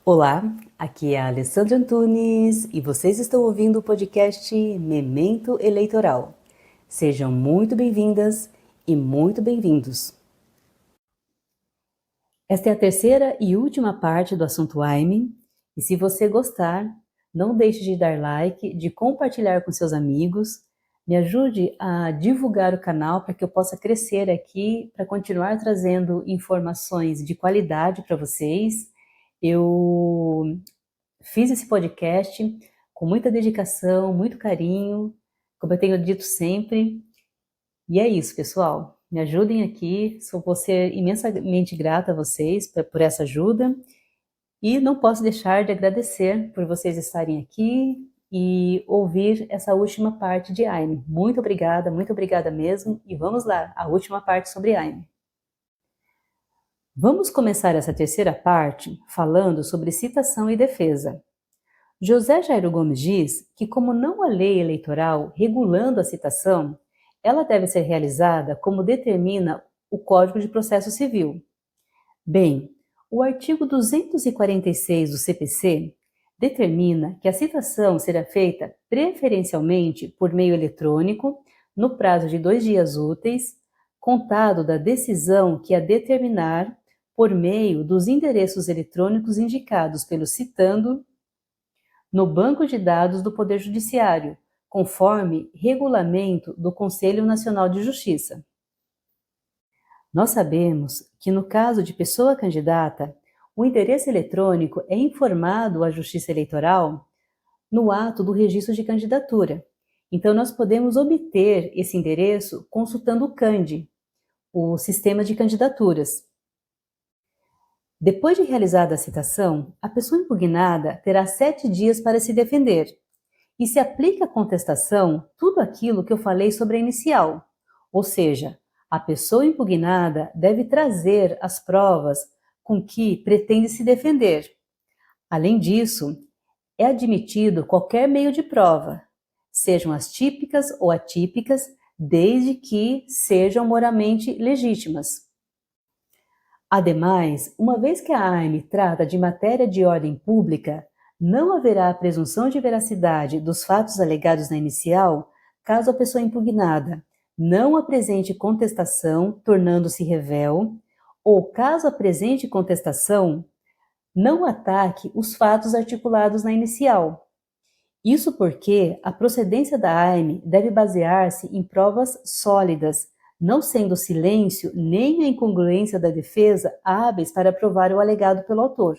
Olá, aqui é a Alessandra Antunes e vocês estão ouvindo o podcast Memento Eleitoral. Sejam muito bem-vindas e muito bem-vindos. Esta é a terceira e última parte do assunto AIME e se você gostar, não deixe de dar like, de compartilhar com seus amigos, me ajude a divulgar o canal para que eu possa crescer aqui, para continuar trazendo informações de qualidade para vocês. Eu fiz esse podcast com muita dedicação, muito carinho, como eu tenho dito sempre. E é isso, pessoal. Me ajudem aqui. Vou ser imensamente grata a vocês por essa ajuda. E não posso deixar de agradecer por vocês estarem aqui e ouvir essa última parte de AIME. Muito obrigada mesmo. E vamos lá, a última parte sobre AIME. Vamos começar essa terceira parte falando sobre citação e defesa. José Jairo Gomes diz que, como não há lei eleitoral regulando a citação, ela deve ser realizada como determina o Código de Processo Civil. Bem, o artigo 246 do CPC determina que a citação será feita preferencialmente por meio eletrônico, no prazo de 2 dias úteis, contado da decisão que a determinar por meio dos endereços eletrônicos indicados pelo citando no banco de dados do Poder Judiciário, conforme regulamento do Conselho Nacional de Justiça. Nós sabemos que, no caso de pessoa candidata, o endereço eletrônico é informado à Justiça Eleitoral no ato do registro de candidatura. Então, nós podemos obter esse endereço consultando o CANDE, o Sistema de Candidaturas. Depois de realizada a citação, a pessoa impugnada terá 7 dias para se defender. E se aplica à contestação tudo aquilo que eu falei sobre a inicial, ou seja, a pessoa impugnada deve trazer as provas com que pretende se defender. Além disso, é admitido qualquer meio de prova, sejam as típicas ou atípicas, desde que sejam moralmente legítimas. Ademais, uma vez que a AIME trata de matéria de ordem pública, não haverá presunção de veracidade dos fatos alegados na inicial, caso a pessoa impugnada não apresente contestação, tornando-se revel, ou caso apresente contestação, não ataque os fatos articulados na inicial. Isso porque a procedência da AIME deve basear-se em provas sólidas, não sendo o silêncio nem a incongruência da defesa hábeis para provar o alegado pelo autor.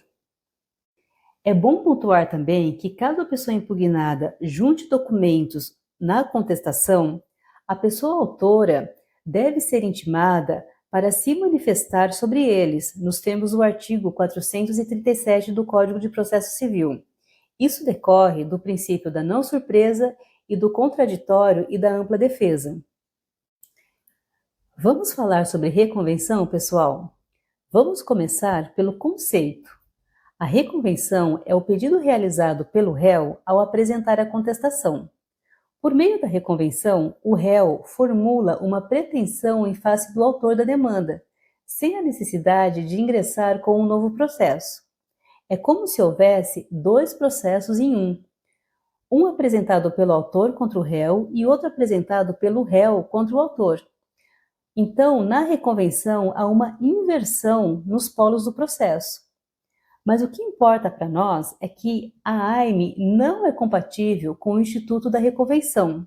É bom pontuar também que, caso a pessoa impugnada junte documentos na contestação, a pessoa autora deve ser intimada para se manifestar sobre eles, nos termos do artigo 437 do Código de Processo Civil. Isso decorre do princípio da não surpresa e do contraditório e da ampla defesa. Vamos falar sobre reconvenção, pessoal? Vamos começar pelo conceito. A reconvenção é o pedido realizado pelo réu ao apresentar a contestação. Por meio da reconvenção, o réu formula uma pretensão em face do autor da demanda, sem a necessidade de ingressar com um novo processo. É como se houvesse 2 processos em um apresentado pelo autor contra o réu e outro apresentado pelo réu contra o autor. Então, na reconvenção, há uma inversão nos polos do processo. Mas o que importa para nós é que a AIME não é compatível com o Instituto da Reconvenção,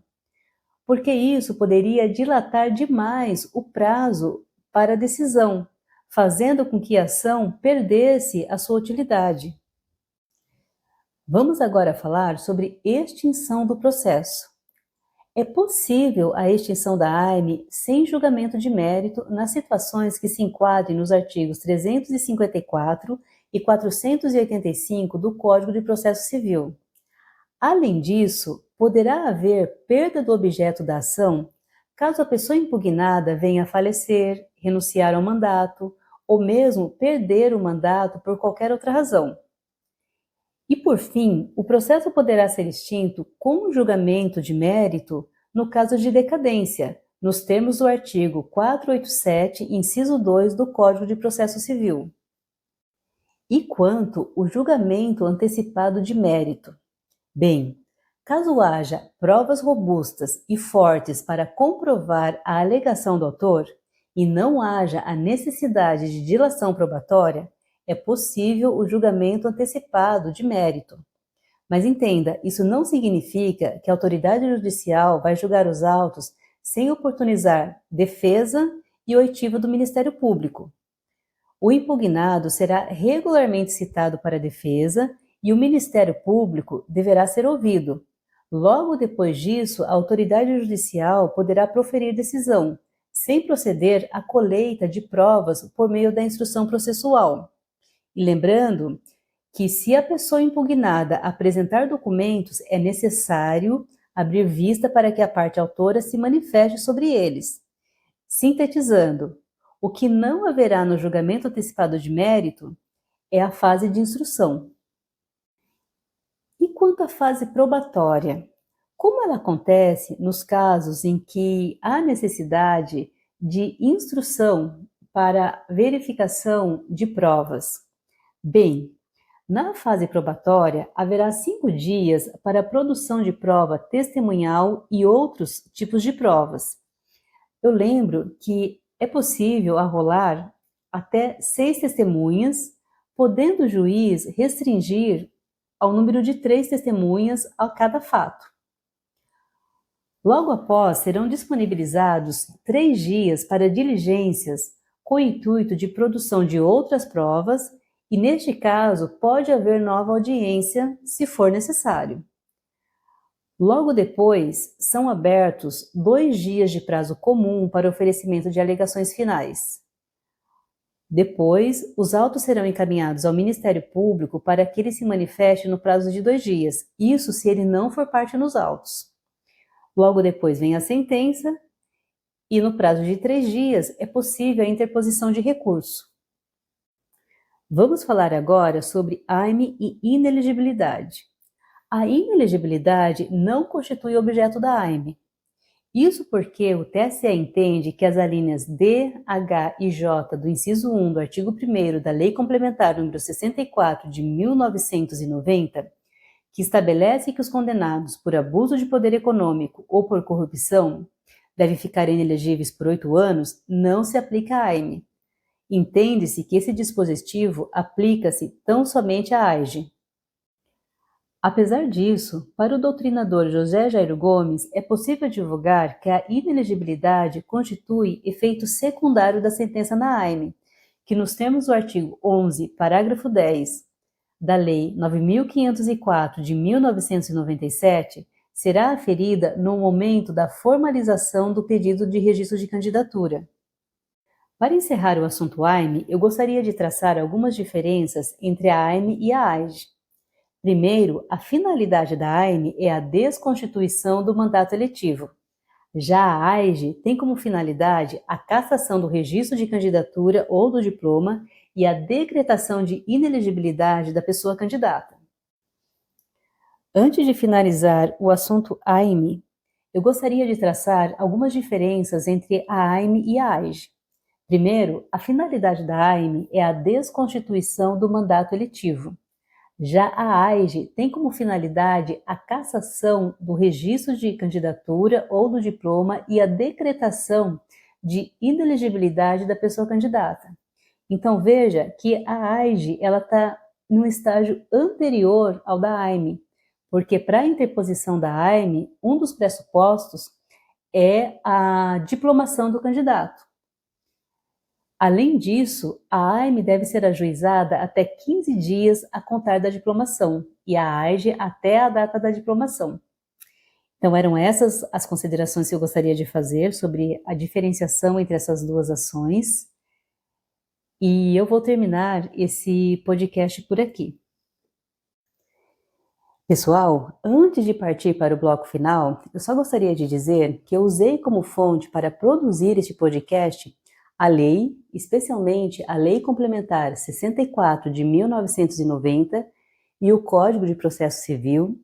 porque isso poderia dilatar demais o prazo para a decisão, fazendo com que a ação perdesse a sua utilidade. Vamos agora falar sobre extinção do processo. É possível a extinção da AIME sem julgamento de mérito nas situações que se enquadrem nos artigos 354 e 485 do Código de Processo Civil. Além disso, poderá haver perda do objeto da ação caso a pessoa impugnada venha a falecer, renunciar ao mandato ou mesmo perder o mandato por qualquer outra razão. E, por fim, o processo poderá ser extinto com julgamento de mérito no caso de decadência, nos termos do artigo 487, inciso 2 do Código de Processo Civil. E quanto ao julgamento antecipado de mérito? Bem, caso haja provas robustas e fortes para comprovar a alegação do autor e não haja a necessidade de dilação probatória, é possível o julgamento antecipado de mérito. Mas entenda, isso não significa que a autoridade judicial vai julgar os autos sem oportunizar defesa e oitiva do Ministério Público. O impugnado será regularmente citado para a defesa e o Ministério Público deverá ser ouvido. Logo depois disso, a autoridade judicial poderá proferir decisão, sem proceder à colheita de provas por meio da instrução processual. E lembrando que, se a pessoa impugnada apresentar documentos, é necessário abrir vista para que a parte autora se manifeste sobre eles. Sintetizando, o que não haverá no julgamento antecipado de mérito é a fase de instrução. E quanto à fase probatória? Como ela acontece nos casos em que há necessidade de instrução para verificação de provas? Bem, na fase probatória, haverá 5 dias para a produção de prova testemunhal e outros tipos de provas. Eu lembro que é possível arrolar até 6 testemunhas, podendo o juiz restringir ao número de 3 testemunhas a cada fato. Logo após, serão disponibilizados 3 dias para diligências com o intuito de produção de outras provas e, neste caso, pode haver nova audiência, se for necessário. Logo depois, são abertos 2 dias de prazo comum para oferecimento de alegações finais. Depois, os autos serão encaminhados ao Ministério Público para que ele se manifeste no prazo de 2 dias, isso se ele não for parte nos autos. Logo depois vem a sentença e, no prazo de 3 dias, é possível a interposição de recurso. Vamos falar agora sobre AIME e inelegibilidade. A inelegibilidade não constitui objeto da AIME. Isso porque o TSE entende que as alíneas D, H e J do inciso 1 do artigo 1º da Lei Complementar nº 64 de 1990, que estabelece que os condenados por abuso de poder econômico ou por corrupção devem ficar inelegíveis por 8 anos, não se aplica à AIME. Entende-se que esse dispositivo aplica-se tão somente à AIGE. Apesar disso, para o doutrinador José Jairo Gomes, é possível divulgar que a inelegibilidade constitui efeito secundário da sentença na AIME, que nos termos do artigo 11, parágrafo 10 da Lei 9.504 de 1997, será aferida no momento da formalização do pedido de registro de candidatura. Para encerrar o assunto AIME, eu gostaria de traçar algumas diferenças entre a AIME e a AIGE. Primeiro, a finalidade da AIME é a desconstituição do mandato eletivo. Já a AIGE tem como finalidade a cassação do registro de candidatura ou do diploma e a decretação de inelegibilidade da pessoa candidata. Antes de finalizar o assunto AIME, eu gostaria de traçar algumas diferenças entre a AIME e a AIGE. Primeiro, a finalidade da AIME é a desconstituição do mandato eletivo. Já a AIGE tem como finalidade a cassação do registro de candidatura ou do diploma e a decretação de inelegibilidade da pessoa candidata. Então veja que a AIGE está num estágio anterior ao da AIME, porque para a interposição da AIME, um dos pressupostos é a diplomação do candidato. Além disso, a AIME deve ser ajuizada até 15 dias a contar da diplomação e a AIGE até a data da diplomação. Então, eram essas as considerações que eu gostaria de fazer sobre a diferenciação entre essas duas ações. E eu vou terminar esse podcast por aqui. Pessoal, antes de partir para o bloco final, eu só gostaria de dizer que eu usei como fonte para produzir este podcast a lei, especialmente a Lei Complementar 64 de 1990 e o Código de Processo Civil,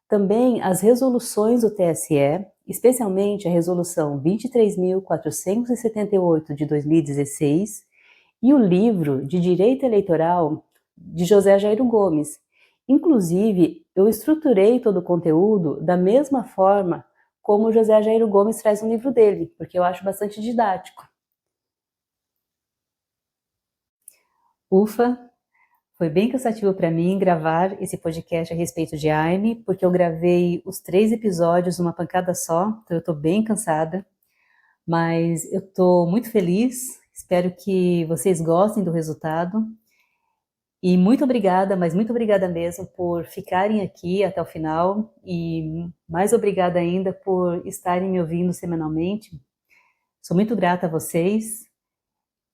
também as resoluções do TSE, especialmente a Resolução 23.478 de 2016 e o livro de Direito Eleitoral de José Jairo Gomes. Inclusive, eu estruturei todo o conteúdo da mesma forma como o José Jairo Gomes traz no livro dele, porque eu acho bastante didático. Ufa! Foi bem cansativo para mim gravar esse podcast a respeito de AIME, porque eu gravei os 3 episódios numa pancada só, então eu estou bem cansada, mas eu estou muito feliz, espero que vocês gostem do resultado, e muito obrigada, mas muito obrigada mesmo por ficarem aqui até o final, e mais obrigada ainda por estarem me ouvindo semanalmente. Sou muito grata a vocês,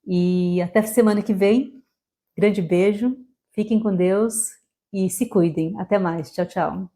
e até semana que vem. Grande beijo, fiquem com Deus e se cuidem. Até mais. Tchau, tchau.